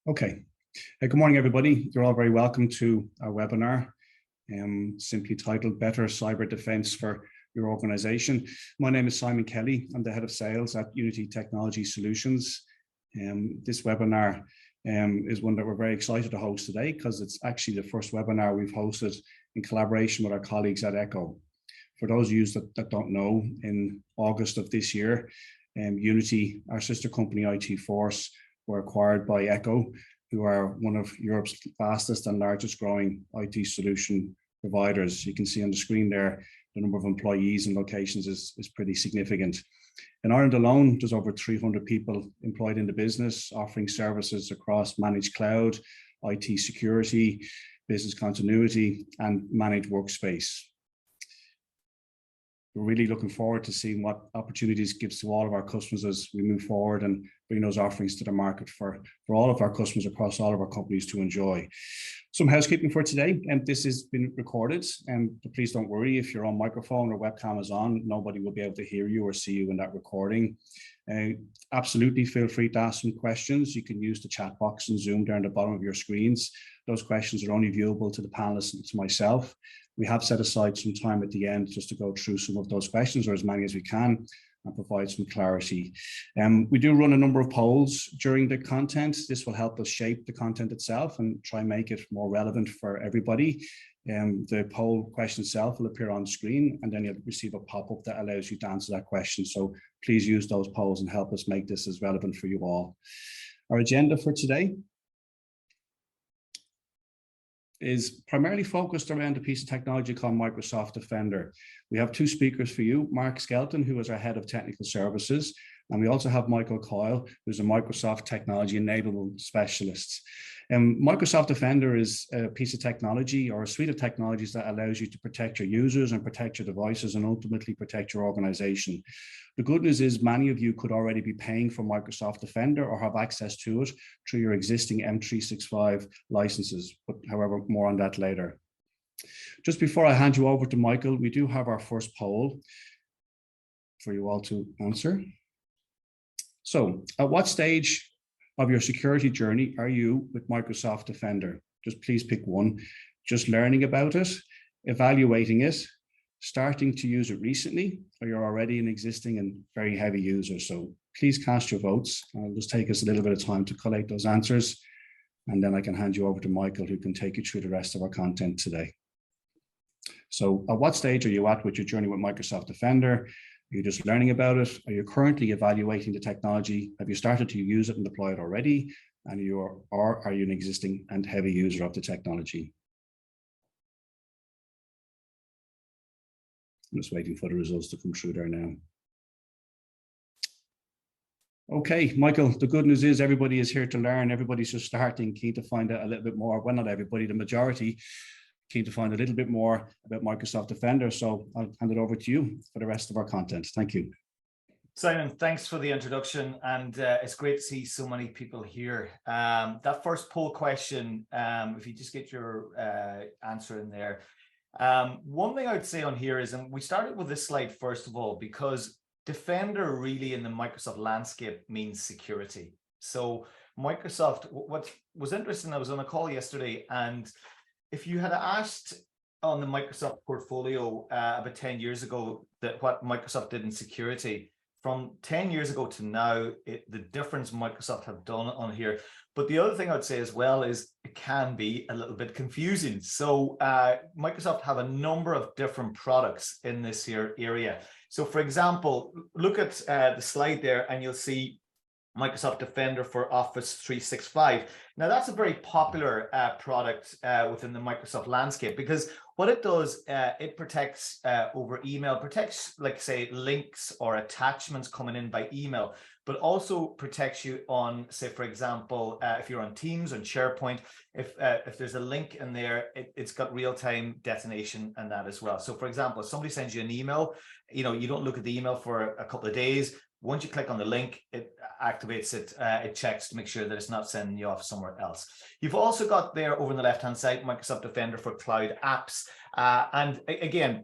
Okay. Good morning, everybody. You're all very welcome to our webinar, simply titled Better Cyber Defense for Your Organization. My name is Simon Kelly. I'm the Head of Sales at Unity Technology Solutions. This webinar is one that we're very excited to host today because it's actually the first webinar we've hosted in collaboration with our colleagues at ECHO. For those of you that don't know, in August of this year, Unity, our sister company IT Force, were acquired by ECHO, who are one of Europe's fastest and largest growing IT solution providers. You can see on the screen there, the number of employees and locations is pretty significant. In Ireland alone, there's over 300 people employed in the business, offering services across managed cloud, IT security, business continuity, and managed workspace. We're really looking forward to seeing what opportunities it gives to all of our customers as we move forward and bring those offerings to the market for all of our customers across all of our companies to enjoy. Some housekeeping for today, and this has been recorded, and please don't worry if your own microphone or webcam is on, nobody will be able to hear you or see you in that recording. Absolutely feel free to ask some questions. You can use the chat box in Zoom down the bottom of your screens. Those questions are only viewable to the panelists and to myself. We have set aside some time at the end just to go through some of those questions, or as many as we can, and provide some clarity. We do run a number of polls during the content. This will help us shape the content itself and try and make it more relevant for everybody. The poll question itself will appear on screen, and then you'll receive a pop-up that allows you to answer that question. So please use those polls and help us make this as relevant for you all. Our agenda for today is primarily focused around a piece of technology called Microsoft Defender. We have two speakers for you, Mark Skelton, who is our Head of Technical Services, and we also have Michael Coyle, who's a Microsoft Technology Enablement Specialist. Microsoft Defender is a piece of technology or a suite of technologies that allows you to protect your users and protect your devices and ultimately protect your organization. The good news is many of you could already be paying for Microsoft Defender or have access to it through your existing M365 licenses, but however, more on that later. Just before I hand you over to Michael, we do have our first poll for you all to answer. So, at what stage of your security journey are you with Microsoft Defender? Just please pick one. Just learning about it, evaluating it, starting to use it recently, or you're already an existing and very heavy user. So please cast your votes. It'll just take us a little bit of time to collate those answers, and then I can hand you over to Michael, who can take you through the rest of our content today. So at what stage are you at with your journey with Microsoft Defender? Are you just learning about it? Are you currently evaluating the technology? Have you started to use it and deploy it already? And are you an existing and heavy user of the technology? I'm just waiting for the results to come through there now. Okay, Michael, the good news is everybody is here to learn. Everybody's just starting, keen to find out a little bit more. Well, not everybody, the majority, keen to find a little bit more about Microsoft Defender. So I'll hand it over to you for the rest of our content. Thank you. Simon, thanks for the introduction, and it's great to see so many people here. That first poll question, if you just get your answer in there. One thing I would say on here is, and we started with this slide first of all, because Defender really in the Microsoft landscape means security. So Microsoft, what was interesting, I was on a call yesterday, and if you had asked on the Microsoft portfolio about 10 years ago that what Microsoft did in security, from 10 years ago to now, the difference Microsoft have done on here. But the other thing I'd say as well is it can be a little bit confusing. So Microsoft have a number of different products in this here area. So for example, look at the slide there and you'll see Microsoft Defender for Office 365. Now that's a very popular product within the Microsoft landscape, because what it does, it protects over email, protects, like say, links or attachments coming in by email, but also protects you on, say, for example, if you're on Teams, on SharePoint, if there's a link in there, it's got real-time detonation and that as well. So for example, if somebody sends you an email, you don't look at the email for a couple of days. Once you click on the link, it activates it, it checks to make sure that it's not sending you off somewhere else. You've also got there over on the left-hand side, Microsoft Defender for Cloud Apps. And again,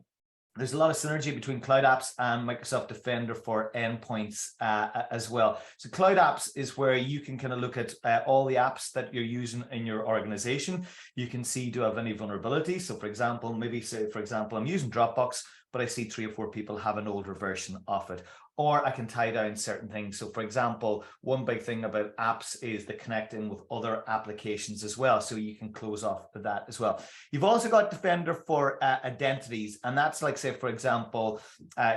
there's a lot of synergy between Cloud Apps and Microsoft Defender for Endpoints as well. So Cloud Apps is where you can kind of look at all the apps that you're using in your organization. You can see, do I have any vulnerability? So for example, maybe say, for example, I'm using Dropbox, but I see 3 or 4 people have an older version of it. Or I can tie down certain things. So for example, one big thing about apps is the connecting with other applications as well. So you can close off that as well. You've also got Defender for identities. And that's like, say, for example,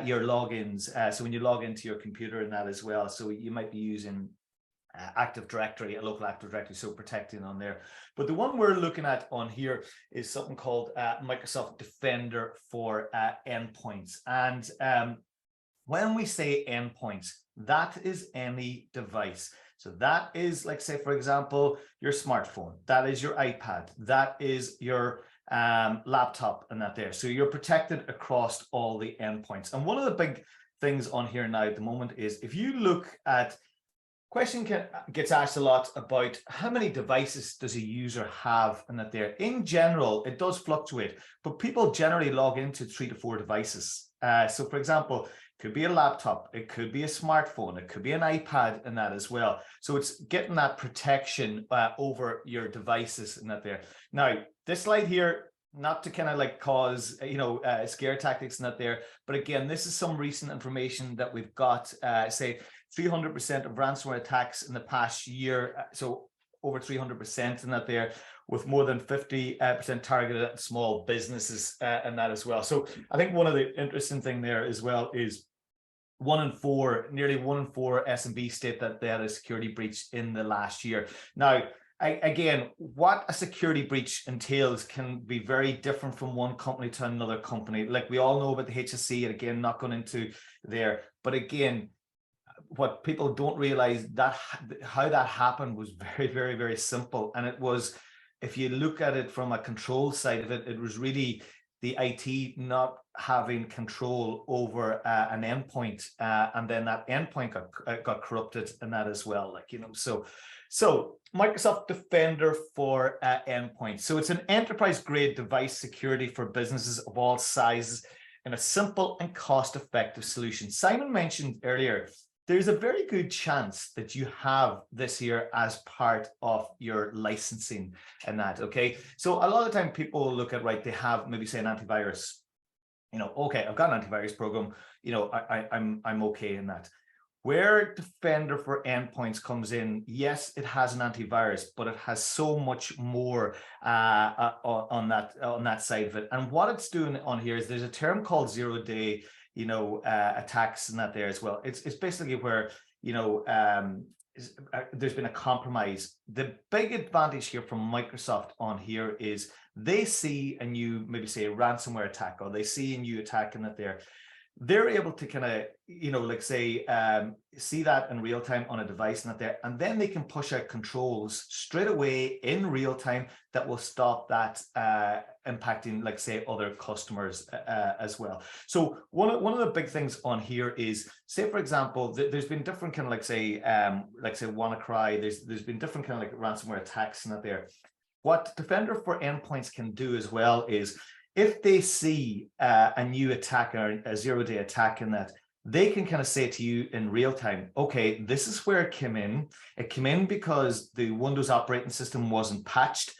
your logins. So when you log into your computer and that as well. So you might be using Active Directory, a local Active Directory, so protecting on there. But the one we're looking at on here is something called Microsoft Defender for Endpoints. And when we say endpoints, that is any device. So that is, like, say, for example, your smartphone, that is your iPad, that is your laptop and that there. So you're protected across all the endpoints. And one of the big things on here now at the moment is if you look at question gets asked a lot about how many devices does a user have and that there. In general, it does fluctuate, but people generally log into 3 to 4 devices. So for example, it could be a laptop, it could be a smartphone, it could be an iPad and that as well. So it's getting that protection over your devices and that there. Now, this slide here, not to kind of like cause, scare tactics and that there, but again, this is some recent information that we've got, say 300% of ransomware attacks in the past year. So over 300% in that there, with more than 50% targeted at small businesses and that as well. So I think one of the interesting thing there as well is nearly one in four SMB state that they had a security breach in the last year. Now, again, what a security breach entails can be very different from one company to another company. Like we all know about the HSC, and again, not going into there. But again, what people don't realize that how that happened was very, very, very simple. And it was, if you look at it from a control side of it, it was really the IT not having control over an endpoint, and then that endpoint got corrupted and that as well. So Microsoft Defender for Endpoint. So it's an enterprise-grade device security for businesses of all sizes in a simple and cost-effective solution. Simon mentioned earlier, there's a very good chance that you have this here as part of your licensing and that, okay? So a lot of the time people look at, right, they have maybe say an antivirus, okay, I've got an antivirus program, I'm okay in that. Where Defender for Endpoints comes in, yes, it has an antivirus, but it has so much more on that side of it. And what it's doing on here is there's a term called zero-day attacks and that there as well. It's basically where there's been a compromise. The big advantage here from Microsoft on here is they see a new, maybe say a ransomware attack, or they see a new attack in that they're able to kind of, see that in real time on a device and that there, and then they can push out controls straight away in real time that will stop that impacting, like say, other customers as well. So one of the big things on here is, say for example, there's been different kind of like say WannaCry. There's been different kind of like ransomware attacks and that there. What Defender for Endpoints can do as well is, if they see a new attack or a zero-day attack in that, they can kind of say to you in real time, okay, this is where it came in. It came in because the Windows operating system wasn't patched.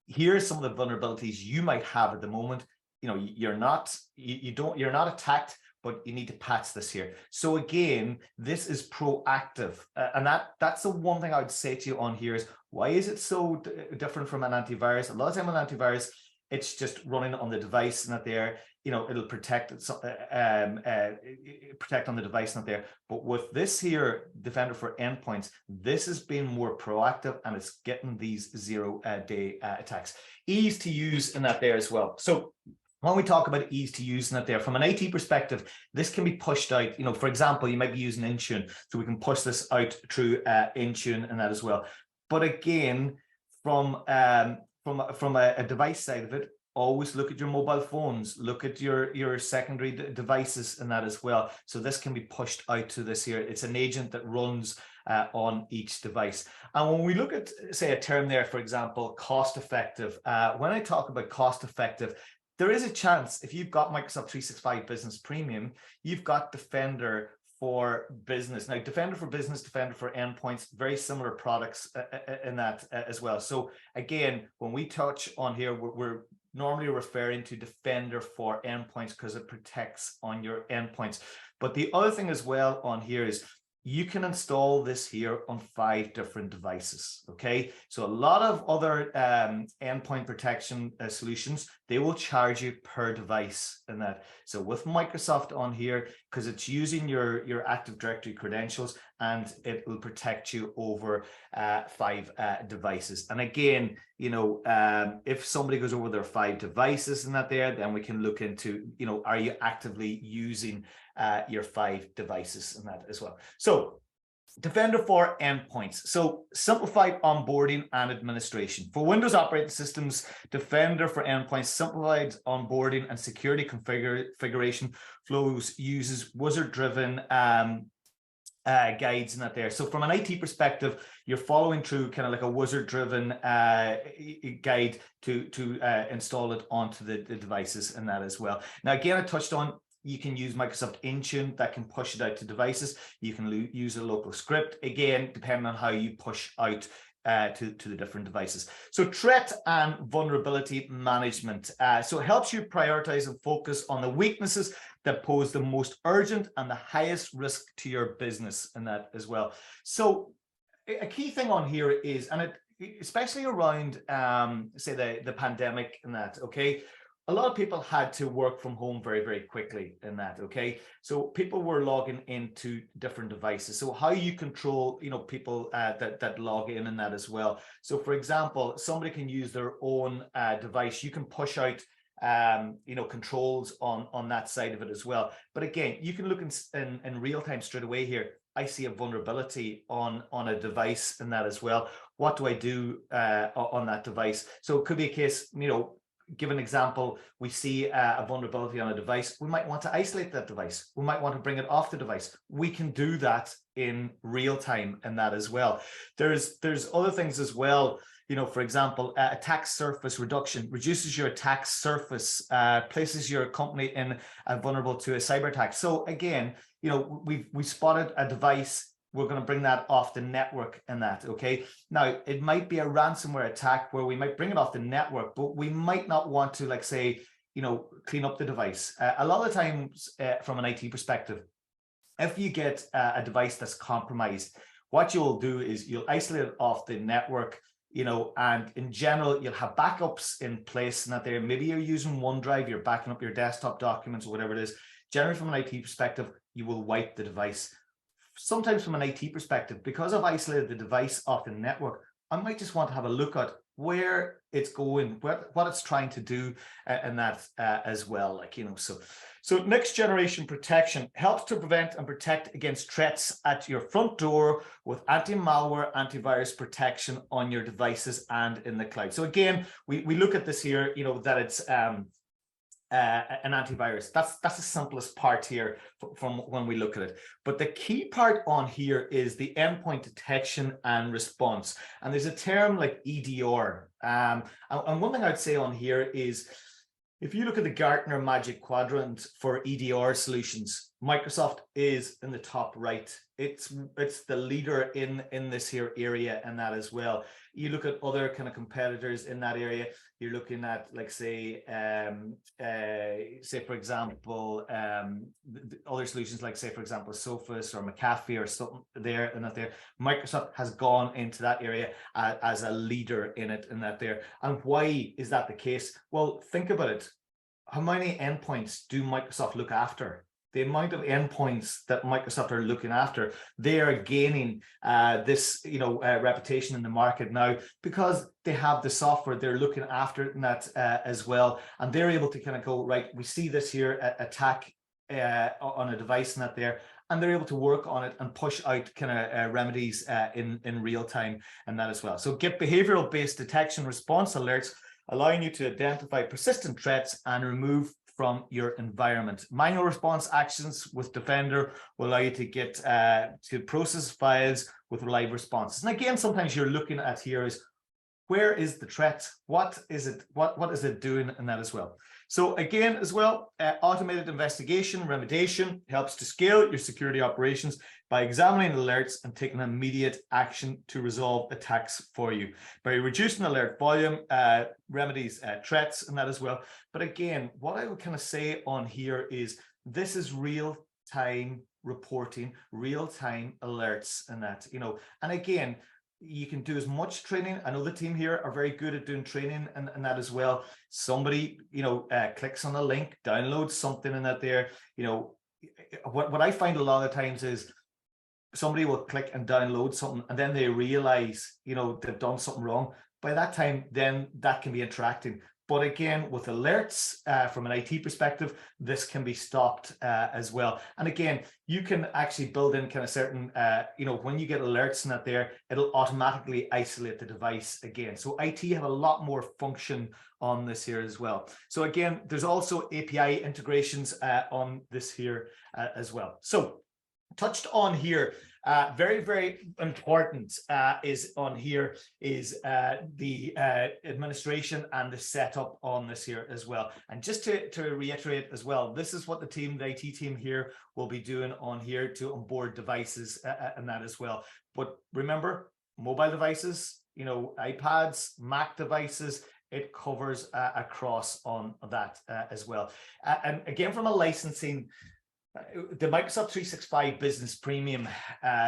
Here's some of the vulnerabilities you might have at the moment. You're not attacked, but you need to patch this here. So again, this is proactive. And that's the one thing I would say to you on here is, why is it so different from an antivirus? A lot of time an antivirus, it's just running on the device and that there, it'll protect protect on the device not there. But with this here, Defender for Endpoints, this has been more proactive and it's getting these zero-day attacks. Ease to use in that there as well. So when we talk about ease to use in that there, from an IT perspective, this can be pushed out. For example, you might be using Intune, so we can push this out through Intune and that as well. But again, from a device side of it, always look at your mobile phones, look at your secondary devices and that as well. So this can be pushed out to this here. It's an agent that runs on each device. And when we look at, say, a term there, for example, cost effective, when I talk about cost effective, there is a chance if you've got Microsoft 365 Business Premium, you've got Defender for Business. Now, Defender for Business, Defender for Endpoints, very similar products in that as well. So again, when we touch on here, we're normally referring to Defender for Endpoints because it protects on your endpoints. But the other thing as well on here is you can install this here on 5 different devices, okay? So a lot of other endpoint protection solutions, they will charge you per device in that. So with Microsoft on here, because it's using your Active Directory credentials, and it will protect you over 5 devices. And again, you know, if somebody goes over their 5 devices and that there, then we can look into, you know, are you actively using your 5 devices and that as well. So Defender for Endpoints. So simplified onboarding and administration. For Windows operating systems, Defender for Endpoints simplified onboarding and security configuration flows, uses wizard-driven guides and that there. So from an IT perspective, you're following through kind of like a wizard-driven guide to install it onto the devices and that as well. Now, again, I touched on you can use Microsoft Intune that can push it out to devices. You can use a local script, again, depending on how you push out to the different devices. So threat and vulnerability management. So it helps you prioritize and focus on the weaknesses that pose the most urgent and the highest risk to your business and that as well. So a key thing on here is, and it, especially around, say the pandemic and that, okay? A lot of people had to work from home very, very quickly in that, okay? So people were logging into different devices. So how you control, you know, people that log in and that as well. So for example, somebody can use their own device. You can push out, you know, controls on that side of it as well. But again, you can look in real time straight away here. I see a vulnerability on a device and that as well. What do I do on that device? So it could be a case, you know, give an example, we see a vulnerability on a device, we might want to isolate that device. We might want to bring it off the device. We can do that in real time and that as well. There's other things as well. You know, for example, attack surface reduction reduces your attack surface, places your company in vulnerable to a cyber attack. So again, you know, we spotted a device. We're going to bring that off the network and that, okay? Now, it might be a ransomware attack where we might bring it off the network, but we might not want to, like, say, you know, clean up the device. A lot of times from an IT perspective, if you get a device that's compromised, what you'll do is you'll isolate it off the network, you know, and in general, you'll have backups in place and that there. Maybe you're using OneDrive, you're backing up your desktop documents or whatever it is. Generally, from an IT perspective, you will wipe the device. Sometimes from an IT perspective, because I've isolated the device off the network, I might just want to have a look at where it's going, what it's trying to do, and that as well. Like, you know, so next generation protection helps to prevent and protect against threats at your front door with anti-malware, antivirus protection on your devices and in the cloud. So again, we look at this here, you know, that it's an antivirus. That's the simplest part here from when we look at it. But the key part on here is the endpoint detection and response. And there's a term like EDR. And one thing I'd say on here is, if you look at the Gartner Magic Quadrant for EDR solutions, Microsoft is in the top right. It's the leader in this here area and that as well. You look at other kind of competitors in that area. You're looking at, like, say for example, other solutions like, say, for example, Sophos or McAfee or something there and that there. Microsoft has gone into that area as a leader in it and that there. And why is that the case? Well, think about it. How many endpoints do Microsoft look after? The amount of endpoints that Microsoft are looking after, they are gaining this, you know, reputation in the market now because they have the software. They're looking after that as well, and they're able to kind of go, right, we see this here attack on a device and that there, and they're able to work on it and push out kind of remedies in real time and that as well. So get behavioral based detection response alerts, allowing you to identify persistent threats and remove from your environment. Manual response actions with Defender will allow you to get to process files with live responses. And again, sometimes you're looking at here is, where is the threat? What is it? What is it doing in that as well? So again, as well, automated investigation, remediation helps to scale your security operations by examining alerts and taking immediate action to resolve attacks for you. By reducing alert volume, remedies threats and that as well. But again, what I would kind of say on here is this is real-time reporting, real-time alerts and that, and again, you can do as much training. I know the team here are very good at doing training and that as well. Somebody, clicks on a link, downloads something and that there, what I find a lot of times is somebody will click and download something and then they realize, they've done something wrong. By that time, then that can be interacting. But again, with alerts from an IT perspective, this can be stopped as well. And again, you can actually build in kind of certain, when you get alerts in that there, it'll automatically isolate the device again. So IT have a lot more function on this here as well. So again, there's also API integrations on this here as well. So touched on here, very, very important is on here is the administration and the setup on this here as well. And just to reiterate as well, this is what the IT team here will be doing on here to onboard devices and that as well. But remember, mobile devices, iPads, Mac devices, it covers across on that as well. And again, from a licensing, the Microsoft 365 Business Premium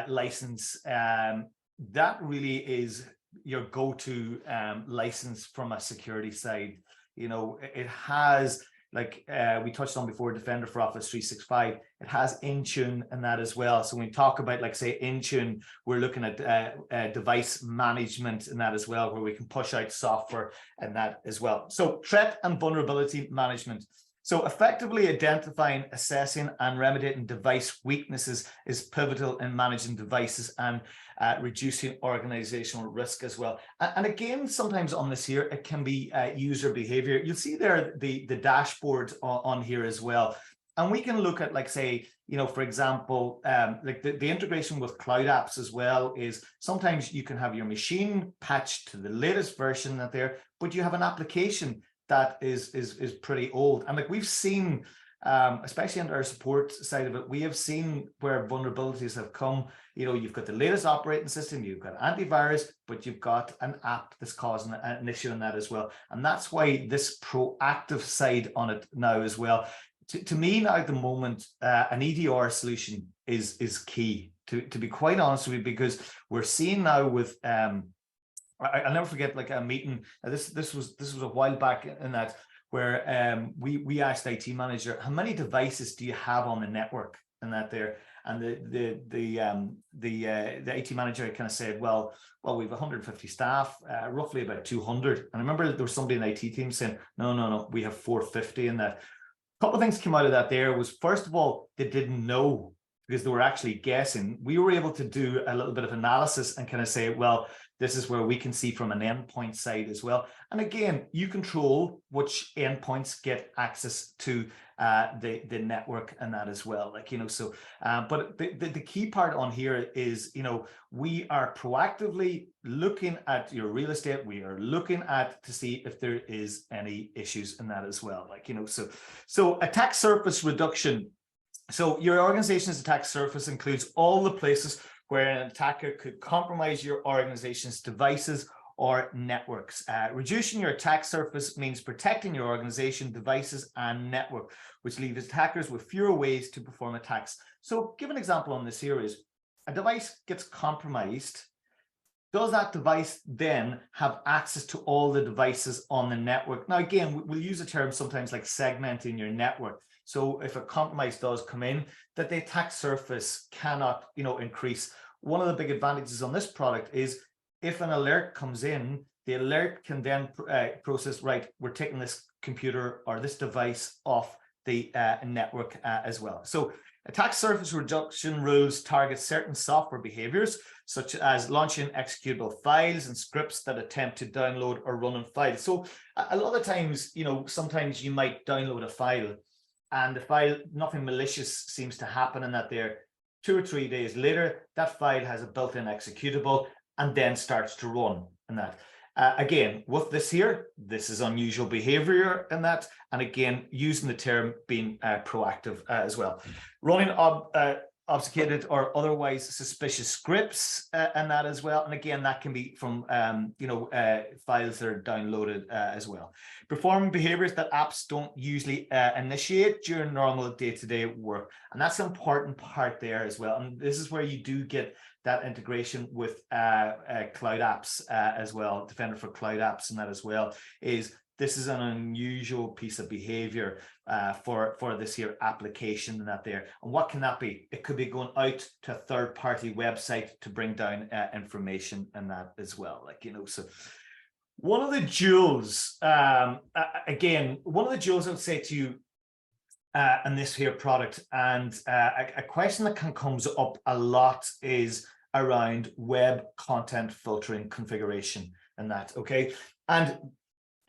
license, that really is your go-to license from a security side. It has, like we touched on before, Defender for Office 365, it has Intune and that as well. So when we talk about, like, say, Intune, we're looking at device management and that as well, where we can push out software and that as well. So threat and vulnerability management. So effectively identifying, assessing and remedying device weaknesses is pivotal in managing devices and reducing organizational risk as well. And again, sometimes on this here, it can be user behavior. You'll see there the dashboard on here as well. And we can look at, like, say, for example, like the integration with cloud apps as well is sometimes you can have your machine patched to the latest version that there, but you have an application that is pretty old. And like we've seen, especially on our support side of it, we have seen where vulnerabilities have come. You've got the latest operating system, you've got antivirus, but you've got an app that's causing an issue in that as well. And that's why this proactive side on it now as well. To me now at the moment, an EDR solution is key, to be quite honest with you, because we're seeing now with I'll never forget, like, a meeting. This was a while back in that, where we asked IT manager, how many devices do you have on the network and that there? And the IT manager kind of said, well, we've 150 staff, roughly about 200. And I remember there was somebody in the IT team saying, no, we have 450 in that. A couple of things came out of that there was, first of all, they didn't know because they were actually guessing. We were able to do a little bit of analysis and kind of say, well, this is where we can see from an endpoint side as well. And again, you control which endpoints get access to the network and that as well. Like, so, but the key part on here is, we are proactively looking at your real estate. We are looking at to see if there is any issues in that as well. Like, so attack surface reduction. So your organization's attack surface includes all the places where an attacker could compromise your organization's devices or networks. Reducing your attack surface means protecting your organization, devices, and network, which leaves attackers with fewer ways to perform attacks. So give an example on this here is, a device gets compromised. Does that device then have access to all the devices on the network? Now, again, we'll use a term sometimes like segmenting your network. So if a compromise does come in, that the attack surface cannot, increase. One of the big advantages on this product is if an alert comes in, the alert can then process, right, we're taking this computer or this device off the network as well. So attack surface reduction rules target certain software behaviors, such as launching executable files and scripts that attempt to download or run on files. So a lot of times, sometimes you might download a file and the file, nothing malicious seems to happen in that there. 2 or 3 days later, that file has a built-in executable and then starts to run in that. Again, with this here, this is unusual behavior in that, and again, using the term being proactive as well. Running obfuscated or otherwise suspicious scripts and that as well. And again, that can be from files that are downloaded as well. Performing behaviors that apps don't usually initiate during normal day-to-day work. And that's an important part there as well. And this is where you do get that integration with cloud apps as well, Defender for Cloud Apps and that as well, is this is an unusual piece of behavior for this here application and that there. And what can that be? It could be going out to a third-party website to bring down information and that as well. So one of the jewels, again, one of the jewels I would say to you in this here product, and a question that comes up a lot is around web content filtering configuration and that, okay? And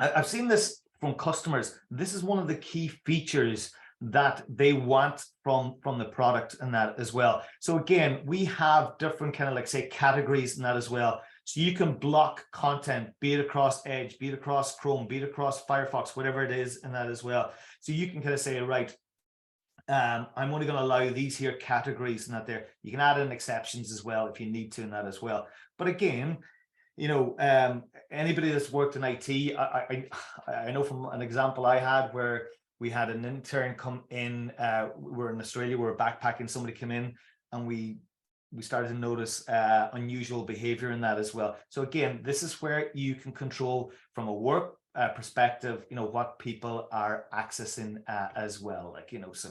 I've seen this from customers. This is one of the key features that they want from the product and that as well. So again, we have different kind of like say categories and that as well. So you can block content, be it across Edge, be it across Chrome, be it across Firefox, whatever it is and that as well. So you can kind of say, right, I'm only going to allow these here categories and that there. You can add in exceptions as well if you need to and that as well. But again, anybody that's worked in IT, I know from an example I had where we had an intern come in, we were in Australia, we were backpacking, somebody came in and we started to notice unusual behavior in that as well. So again, this is where you can control from a work perspective, what people are accessing as well, so.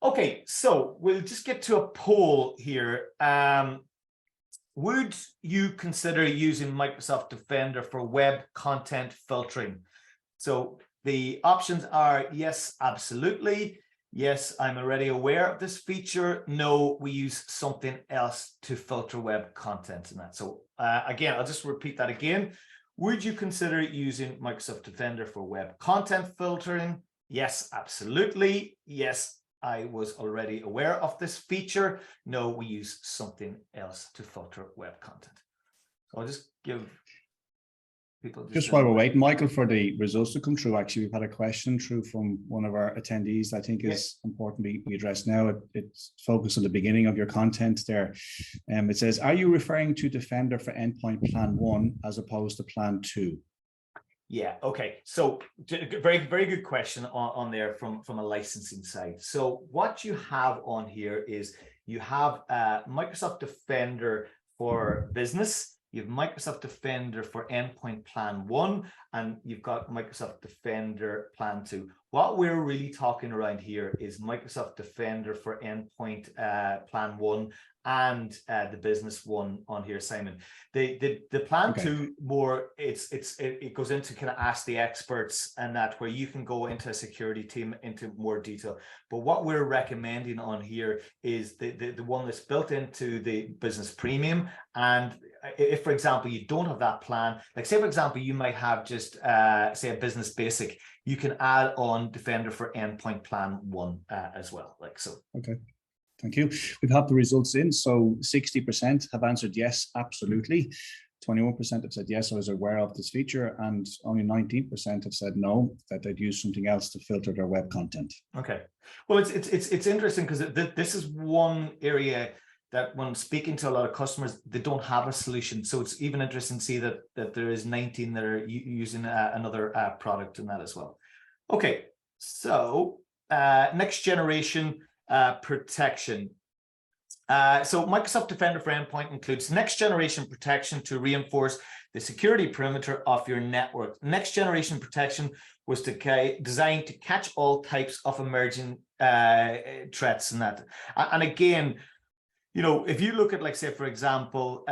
Okay, so we'll just get to a poll here. Would you consider using Microsoft Defender for web content filtering? So the options are yes, absolutely. Yes, I'm already aware of this feature. No, we use something else to filter web content and that. So again, I'll just repeat that again. Would you consider using Microsoft Defender for web content filtering? Yes, absolutely. Yes, I was already aware of this feature. No, we use something else to filter web content. So I'll just give people just while we're waiting, Michael, for the results to come through. Actually, we've had a question through from one of our attendees. I think is important we address now. It's focused on the beginning of your content there. It says, are you referring to Defender for Endpoint Plan 1 as opposed to Plan 2? Yeah, okay. So very, very good question on there from a licensing side. So what you have on here is you have Microsoft Defender for Business, you have Microsoft Defender for Endpoint Plan 1, and you've got Microsoft Defender Plan 2. What we're really talking around here is Microsoft Defender for Endpoint Plan 1 and the business one on here, Simon. The Plan 2 more, it goes into kind of ask the experts and that, where you can go into a security team into more detail. But what we're recommending on here is the one that's built into the business premium. And if, for example, you don't have that plan, like say, for example, you might have just say a business basic, you can add on Defender for Endpoint Plan 1 as well, like so. Okay. Thank you. We've had the results in. So 60% have answered yes, absolutely. 21% have said yes, I was aware of this feature, and only 19% have said no, that they'd use something else to filter their web content. Okay. Well, it's interesting because this is one area that when I'm speaking to a lot of customers, they don't have a solution. So it's even interesting to see that there is 19 that are using another product in that as well. Okay, so next generation protection. So Microsoft Defender for Endpoint includes next generation protection to reinforce the security perimeter of your network. Next generation protection was designed to catch all types of emerging threats and that. And again, if you look at, like, say, for example,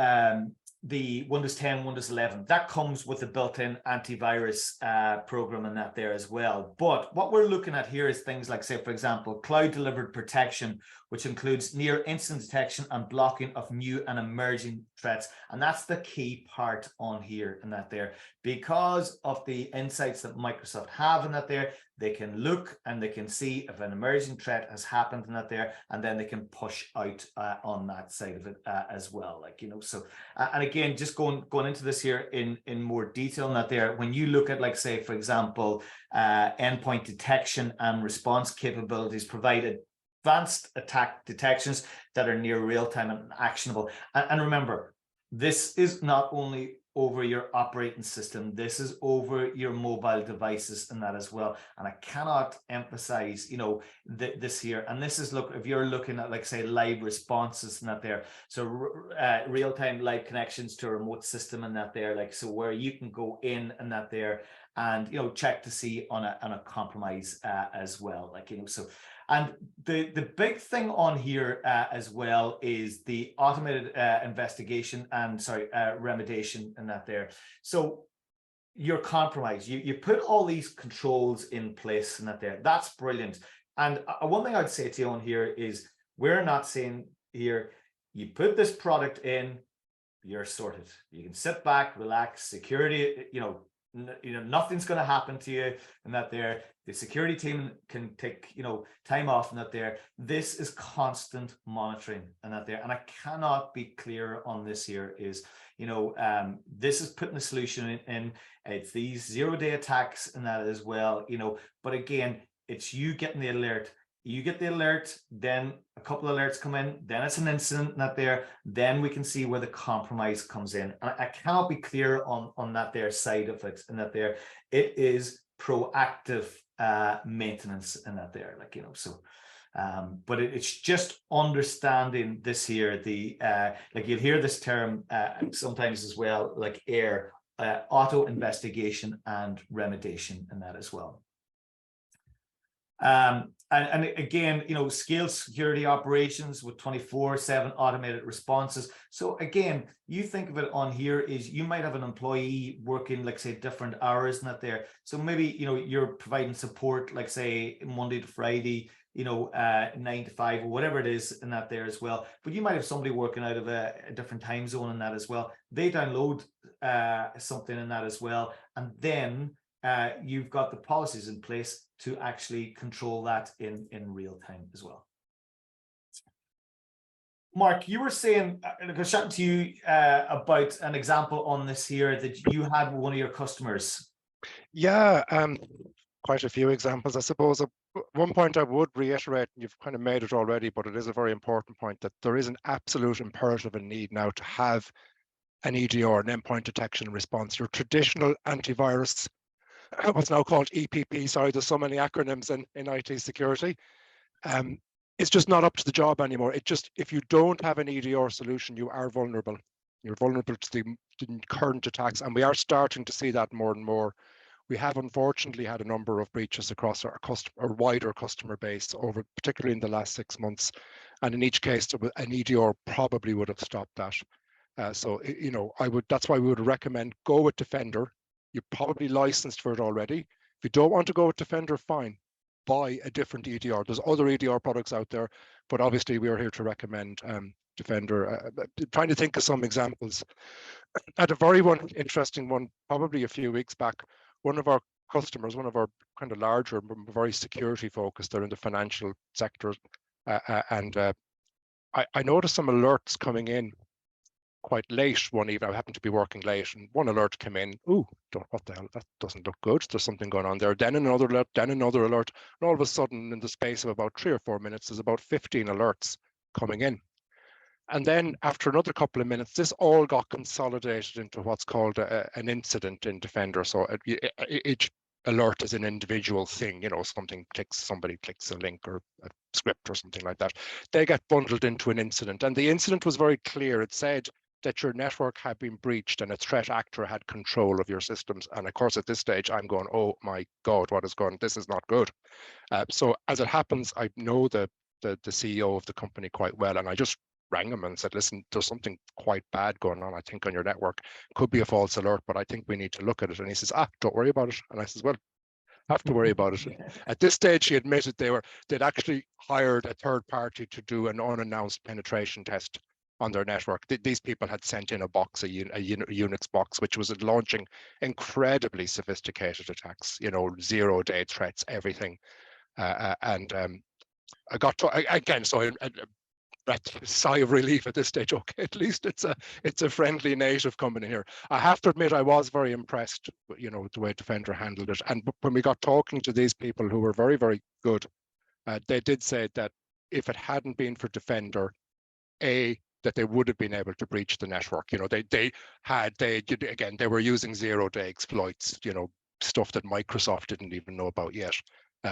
the Windows 10, Windows 11, that comes with a built-in antivirus program and that there as well. But what we're looking at here is things like, say, for example, cloud delivered protection which includes near instant detection and blocking of new and emerging threats. And that's the key part on here in that there, because of the insights that Microsoft have in that there, they can look and they can see if an emerging threat has happened in that there, and then they can push out on that side of it as well. Like, you know, so, and again, just going into this here in more detail in that there, when you look at, like, say, for example, endpoint detection and response capabilities provided advanced attack detections that are near real-time and actionable. And remember, this is not only over your operating system, this is over your mobile devices and that as well. And I cannot emphasize, you know, this here. And this is, look, if you're looking at, like, say, live responses and that there, so real-time live connections to a remote system and that there, like, so where you can go in and that there and, you know, check to see on a compromise as well, like, you know, so. And the big thing on here as well is the automated investigation and, remediation and that there. So your compromise, you put all these controls in place and that there, that's brilliant. And one thing I'd say to you on here is, we're not saying here, you put this product in, you're sorted. You can sit back, relax, security, you know, nothing's going to happen to you and that there. The security team can take, you know, time off and that there. This is constant monitoring and that there. And I cannot be clearer on this here is, you know, this is putting the solution in. It's these 0-day attacks and that as well, you know, but again, it's you getting the alert. You get the alert, then a couple of alerts come in, then it's an incident not there, then we can see where the compromise comes in. And I cannot be clear on that there side of it and that there. It is proactive maintenance and that there, like, you know, so but it's just understanding this here, the like, you'll hear this term sometimes as well, like AIR, auto investigation and remediation and that as well. And again, you know, scale security operations with 24/7 automated responses. So again, you think of it on here is you might have an employee working, like, say, different hours and that there. So maybe, you know, you're providing support, like, say, Monday to Friday, you know, 9 to 5 or whatever it is in that there as well. But you might have somebody working out of a different time zone in that as well. They download something in that as well. And then you've got the policies in place to actually control that in real time as well. Mark, you were saying, I was chatting to you about an example on this here that you had with one of your customers. Yeah, quite a few examples, I suppose. One point I would reiterate, and you've kind of made it already, but it is a very important point, that there is an absolute imperative and need now to have an EDR, an endpoint detection and response. Your traditional antivirus, what's now called EPP, sorry, there's so many acronyms in IT security. It's just not up to the job anymore. It just, if you don't have an EDR solution, you are vulnerable. You're vulnerable to the current attacks, and we are starting to see that more and more. We have unfortunately had a number of breaches across our wider customer base over, particularly in the last 6 months, and in each case, an EDR probably would have stopped that. So, you know, that's why we would recommend go with Defender. You're probably licensed for it already. If you don't want to go with Defender, fine, buy a different EDR. There's other EDR products out there, but obviously we are here to recommend Defender. Trying to think of some examples. At a very interesting one, probably a few weeks back, one of our customers, one of our kind of larger, very security focused, they're in the financial sector, and I noticed some alerts coming in quite late one evening. I happened to be working late, and one alert came in. Ooh, what the hell? That doesn't look good. There's something going on there. Then another alert, then another alert, and all of a sudden, in the space of about 3 or 4 minutes, there's about 15 alerts coming in. And then after another couple of minutes, this all got consolidated into what's called an incident in Defender. So each alert is an individual thing. You know, somebody clicks a link or a script or something like that. They get bundled into an incident, and the incident was very clear. It said that your network had been breached and a threat actor had control of your systems. And of course, at this stage, I'm going, oh my God, what is going on? This is not good. So as it happens, I know the CEO of the company quite well, and I just rang him and said, listen, there's something quite bad going on, I think, on your network. Could be a false alert, but I think we need to look at it. And he says, don't worry about it. And I says, well, have to worry about it. At this stage, she admitted they'd actually hired a third party to do an unannounced penetration test on their network. These people had sent in a box, a Unix box, which was launching incredibly sophisticated attacks, you know, 0-day threats, everything. I got to, again, so a sigh of relief at this stage. Okay, at least it's a friendly native coming in here. I have to admit, I was very impressed, you know, with the way Defender handled it. And when we got talking to these people who were very, very good, they did say that if it hadn't been for Defender, that they would have been able to breach the network. You know, they were using 0-day exploits, you know, stuff that Microsoft didn't even know about yet.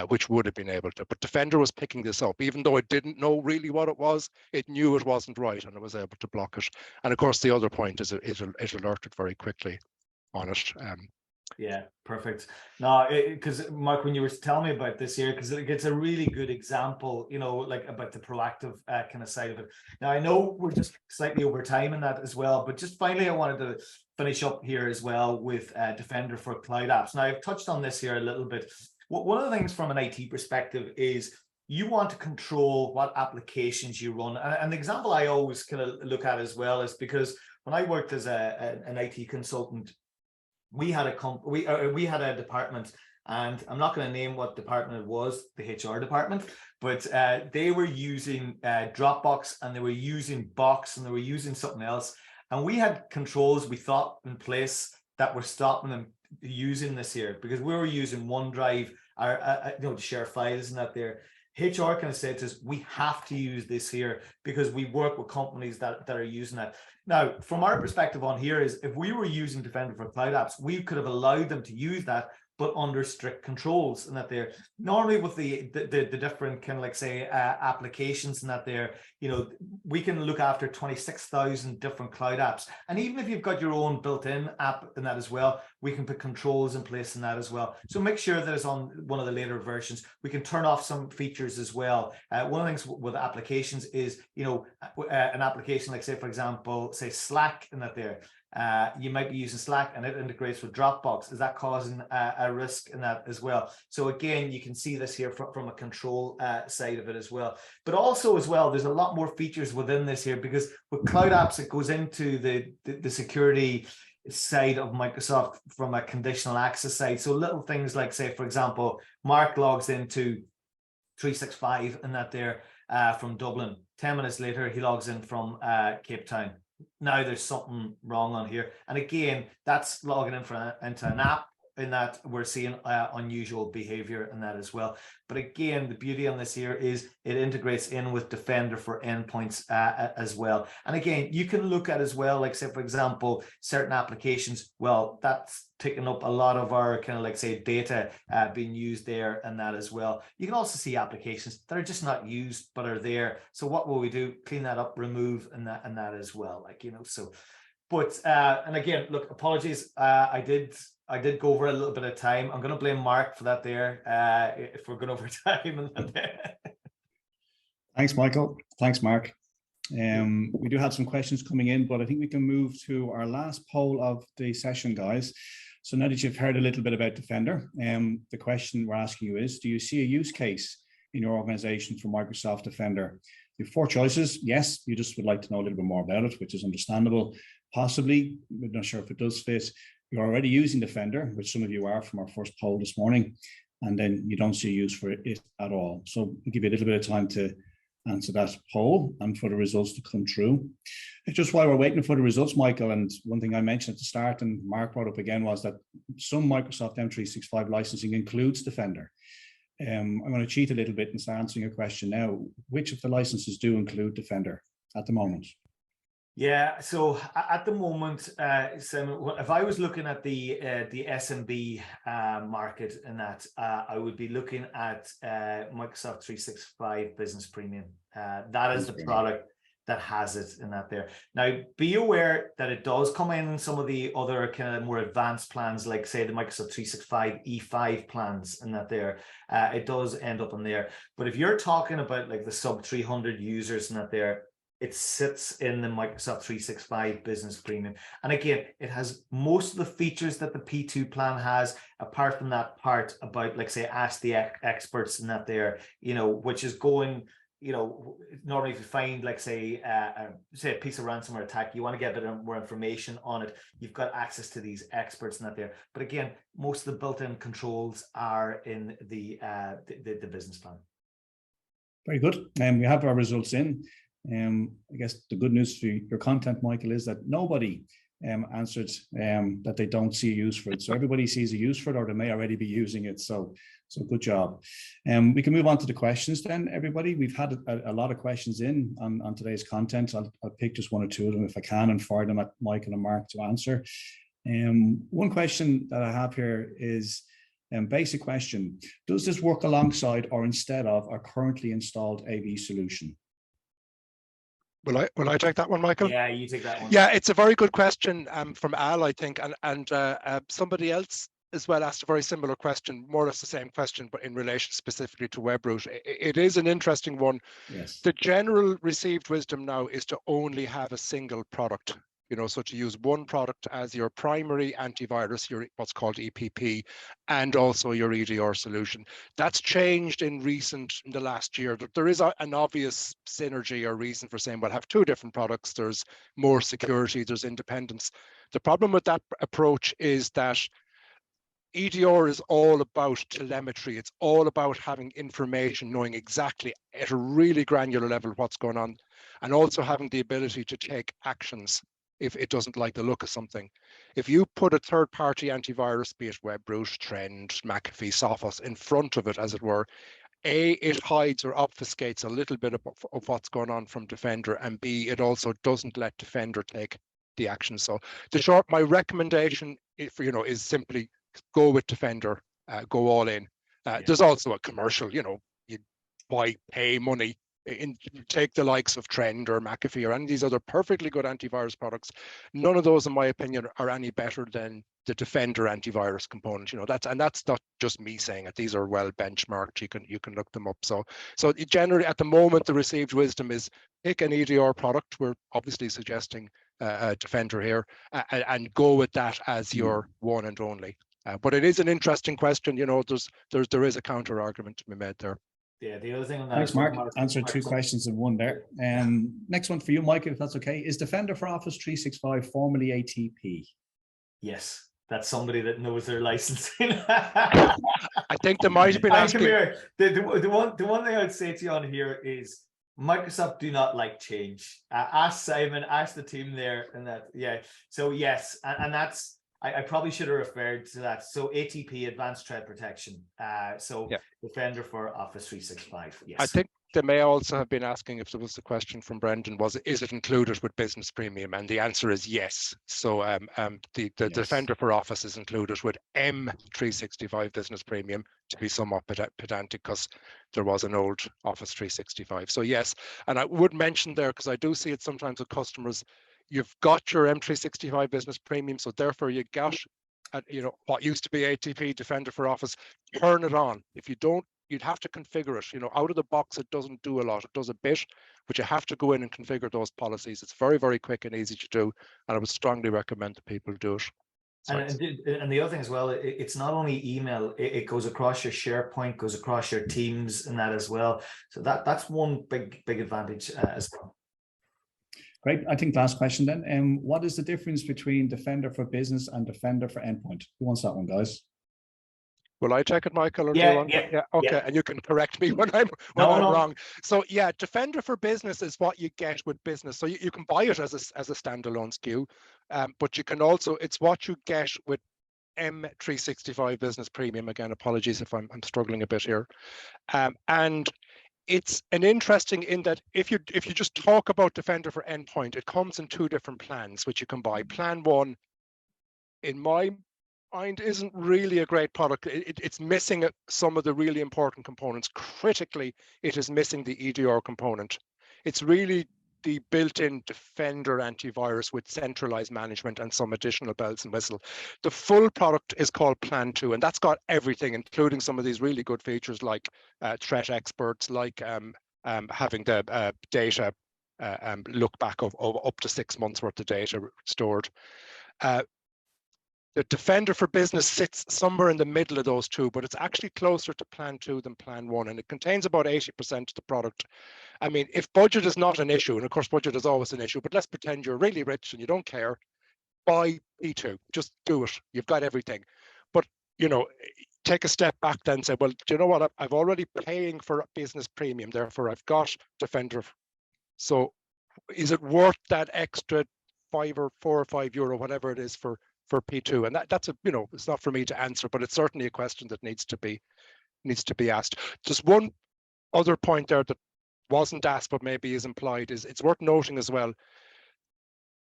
Which would have been able to, but Defender was picking this up, even though it didn't know really what it was. It knew it wasn't right, and it was able to block it. And of course, the other point is it alerted very quickly on it. Yeah, perfect. No, because Mark, when you were telling me about this here, because it's a really good example, you know, like about the proactive kind of side of it. Now, I know we're just slightly over time in that as well, but just finally, I wanted to finish up here as well with Defender for Cloud Apps. Now, I've touched on this here a little bit. One of the things from an IT perspective is you want to control what applications you run. And the example I always kind of look at as well is because when I worked as an IT consultant, we had a department, and I'm not going to name what department it was, the HR department, but they were using Dropbox, and they were using Box, and they were using something else. And we had controls we thought in place that were stopping them using this here, because we were using OneDrive to share files and that there. HR kind of said to us, we have to use this here because we work with companies that are using that. Now, from our perspective on here is if we were using Defender for Cloud Apps, we could have allowed them to use that, but under strict controls and that there. Normally with the different kind of like say applications and that there, you know, we can look after 26,000 different cloud apps. And even if you've got your own built-in app in that as well, we can put controls in place in that as well. So make sure that it's on one of the later versions. We can turn off some features as well. One of the things with applications is, you know, an application like say, for example, say Slack in that there. You might be using Slack and it integrates with Dropbox. Is that causing a risk in that as well? So again, you can see this here from a control side of it as well. But also as well, there's a lot more features within this here because with Cloud Apps, it goes into the security side of Microsoft from a conditional access side. So little things like say, for example, Mark logs into 365 and that there from Dublin. 10 minutes later, he logs in from Cape Town. Now there's something wrong on here. And again, that's logging in into an app in that we're seeing unusual behavior in that as well. But again, the beauty on this here is it integrates in with Defender for endpoints as well. And again, you can look at as well, like say, for example, certain applications, well, that's taking up a lot of our kind of like say data being used there and that as well. You can also see applications that are just not used, but are there. So what will we do? Clean that up, remove and that as well. Like, you know, so, but, and again, look, apologies. I did go over a little bit of time. I'm going to blame Mark for that there, if we're going over time. Thanks, Michael. Thanks, Mark. We do have some questions coming in, but I think we can move to our last poll of the session, guys. So now that you've heard a little bit about Defender, the question we're asking you is, do you see a use case in your organization for Microsoft Defender? You have 4 choices. Yes, you just would like to know a little bit more about it, which is understandable. Possibly, we're not sure if it does fit. You're already using Defender, which some of you are from our first poll this morning, and then you don't see use for it at all. So I'll give you a little bit of time to answer that poll and for the results to come through. Just while we're waiting for the results, Michael, and one thing I mentioned at the start and Mark brought up again was that some Microsoft M365 licensing includes Defender. I'm going to cheat a little bit and start answering your question now. Which of the licenses do include Defender at the moment? Yeah, so at the moment, Simon, if I was looking at the SMB market in that, I would be looking at Microsoft 365 Business Premium. That is the product that has it in that there. Now, be aware that it does come in some of the other kind of more advanced plans, like say the Microsoft 365 E5 plans and that there. It does end up in there. But if you're talking about like the sub 300 users and that there, it sits in the Microsoft 365 Business Premium. And again, it has most of the features that the P2 plan has, apart from that part about, like, say, ask the experts and that there, you know, which is going, you know, normally if you find, like, say a piece of ransomware attack, you want to get a bit more information on it, you've got access to these experts and that there. But again, most of the built-in controls are in the business plan. Very good. We have our results in. I guess the good news for your content, Michael, is that nobody answered that they don't see a use for it. So everybody sees a use for it, or they may already be using it. So good job. We can move on to the questions then, everybody. We've had a lot of questions in on today's content. I'll pick just one or two of them if I can and fire them at Michael and Mark to answer. One question that I have here is, basic question: does this work alongside or instead of our currently installed AV solution? Will I take that one, Michael? Yeah, you take that one. Yeah, it's a very good question from Al, I think, and somebody else as well asked a very similar question, more or less the same question, but in relation specifically to WebRoot. It is an interesting one. Yes. The general received wisdom now is to only have a single product. You know, so to use one product as your primary antivirus, your what's called EPP, and also your EDR solution. That's changed in the last year. There is an obvious synergy or reason for saying, well, have two different products. There's more security, there's independence. The problem with that approach is that EDR is all about telemetry. It's all about having information, knowing exactly at a really granular level what's going on, and also having the ability to take actions if it doesn't like the look of something. If you put a third-party antivirus, be it WebRoot, Trend, McAfee, Sophos, in front of it, as it were, A, it hides or obfuscates a little bit of what's going on from Defender, and B, it also doesn't let Defender take the action. So my recommendation, is simply go with Defender, go all in. There's also a commercial, you pay money. Take the likes of Trend or McAfee or any of these other perfectly good antivirus products. None of those, in my opinion, are any better than the Defender antivirus component. That's not just me saying it. These are well benchmarked. You can look them up. So generally, at the moment, the received wisdom is pick an EDR product. We're obviously suggesting Defender here, and go with that as your one and only. But it is an interesting question. There is a counter argument to be made there. Yeah, the other thing on that. Thanks, Mark. Answered two questions in one there. Next one for you, Michael, if that's okay. Is Defender for Office 365 formerly ATP? Yes, that's somebody that knows their licensing. I think they might have been asking. Come here. The one thing I'd say to you on here is Microsoft do not like change. Ask Simon, ask the team there, and that. Yeah. So yes, and that's. I probably should have referred to that. So ATP, Advanced Threat Protection. Defender for Office 365. Yes. I think they may also have been asking, if there was the question from Brendan, is it included with Business Premium? And the answer is yes. So the yes. Defender for Office is included with M365 Business Premium, to be somewhat pedantic, because there was an old Office 365. So yes, and I would mention there, because I do see it sometimes with customers, you've got your M365 Business Premium, so therefore you got, what used to be ATP, Defender for Office, turn it on. If you don't, you'd have to configure it. Out of the box, it doesn't do a lot. It does a bit, but you have to go in and configure those policies. It's very, very quick and easy to do, and I would strongly recommend that people do it. And the other thing as well, it's not only email, it goes across your SharePoint, goes across your Teams and that as well. So that's one big advantage as well. Great. I think last question then. What is the difference between Defender for Business and Defender for Endpoint? Who wants that one, guys? Will I take it, Michael? Or yeah. Okay, yeah. And you can correct me when I'm wrong. So yeah, Defender for Business is what you get with business. So you can buy it as a standalone SKU, but you can also, it's what you get with M365 Business Premium. Again, apologies if I'm struggling a bit here. And it's an interesting in that if you just talk about Defender for Endpoint, it comes in two different plans, which you can buy. Plan one, in my mind, isn't really a great product. It's missing some of the really important components. Critically, it is missing the EDR component. It's really the built-in Defender antivirus with centralized management and some additional bells and whistles. The full product is called Plan 2, and that's got everything, including some of these really good features like threat experts, like having the data look back of up to 6 months worth of data stored. The Defender for Business sits somewhere in the middle of those two, but it's actually closer to Plan 2 than Plan 1, and it contains about 80% of the product. I mean, if budget is not an issue, and of course budget is always an issue, but let's pretend you're really rich and you don't care, buy P2, just do it. You've got everything. But, you know, take a step back then and say, well, do you know what? I've already paying for a business premium, therefore I've got Defender. So is it worth that extra €5 or €4 or €5, whatever it is for P2? And that's a, you know, it's not for me to answer, but it's certainly a question that needs to be asked. Just one other point there that wasn't asked but maybe is implied is it's worth noting as well.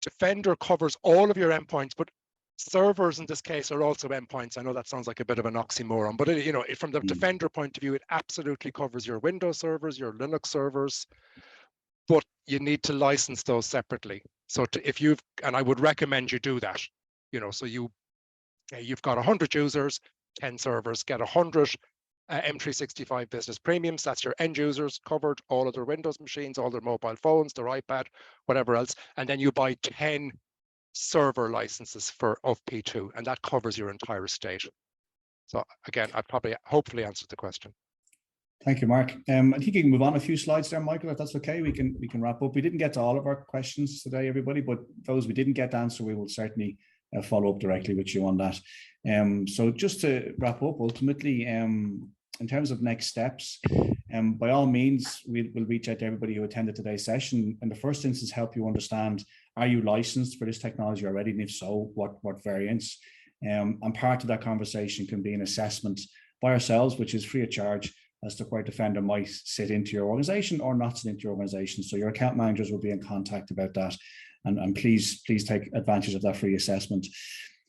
Defender covers all of your endpoints, but servers in this case are also endpoints. I know that sounds like a bit of an oxymoron, but you know, from the Defender point of view, it absolutely covers your Windows servers, your Linux servers, but you need to license those separately. So and I would recommend you do that. You know, so you've got 100 users, 10 servers, get 100 M365 business premiums. That's your end users covered, all of their Windows machines, all their mobile phones, their iPad, whatever else. And then you buy 10 server licenses of P2, and that covers your entire estate. So again, I've hopefully answered the question. Thank you, Mark. I think you can move on a few slides there, Michael, if that's okay. We can wrap up. We didn't get to all of our questions today, everybody, but those we didn't get to answer, we will certainly follow up directly with you on that. So just to wrap up, ultimately, in terms of next steps, by all means, we'll reach out to everybody who attended today's session. In the first instance, help you understand, are you licensed for this technology already? And if so, what variants? And part of that conversation can be an assessment by ourselves, which is free of charge, as to where Defender might sit into your organization or not sit into your organization. So your account managers will be in contact about that. And please take advantage of that free assessment.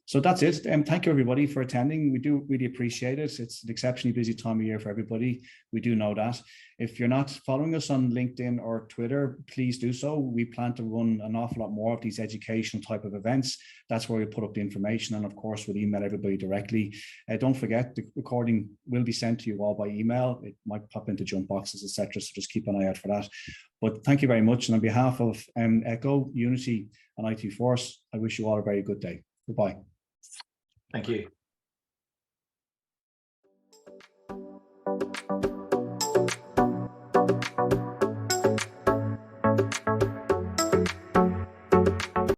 So that's it. Thank you, everybody, for attending. We do really appreciate it. It's an exceptionally busy time of year for everybody. We do know that. If you're not following us on LinkedIn or Twitter, please do so. We plan to run an awful lot more of these educational type of events. That's where we put up the information. And of course, we'll email everybody directly. Don't forget, the recording will be sent to you all by email. It might pop into junk boxes, etc. So just keep an eye out for that. But thank you very much. And on behalf of Echo, Unity, and IT Force, I wish you all a very good day. Goodbye. Thank you.